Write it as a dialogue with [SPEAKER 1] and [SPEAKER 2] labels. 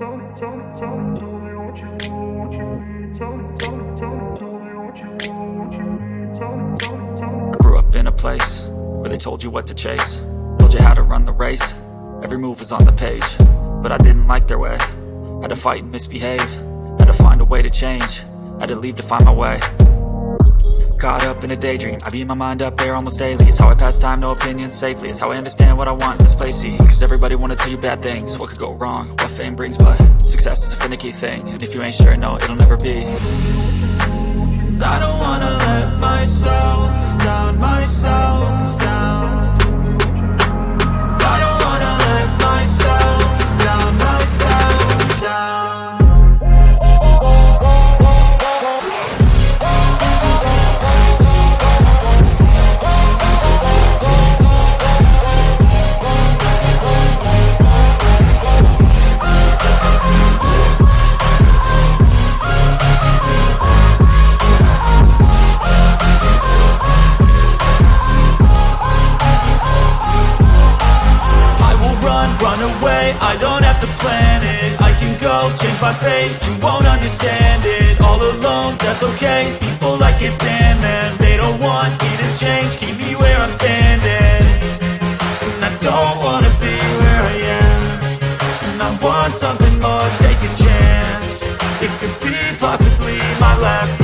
[SPEAKER 1] I grew up in a place where they told you what to chase, told you how to run the race. Every move was on the page, but I didn't like their way. Had to fight and misbehave, had to find a way to change, had to leave to find my way. Caught up in a daydream, I beat my mind up there almost daily. It's how I pass time, no opinions safely. It's how I understand what I want in this place, see. Cause everybody wanna tell you bad things, what could go wrong, what fame brings. But success is a finicky thing, and if you ain't sure, no, it'll never be. I don't wanna let myself down, myself down. I don't wanna let myself down, myself down. Run away, I don't have to plan it. I can go, change my fate, you won't understand it. All alone, that's okay, people I can't stand them. They don't want me to change, keep me where I'm standing. And I don't wanna be where I am, and I want something more, take a chance. It could be possibly my last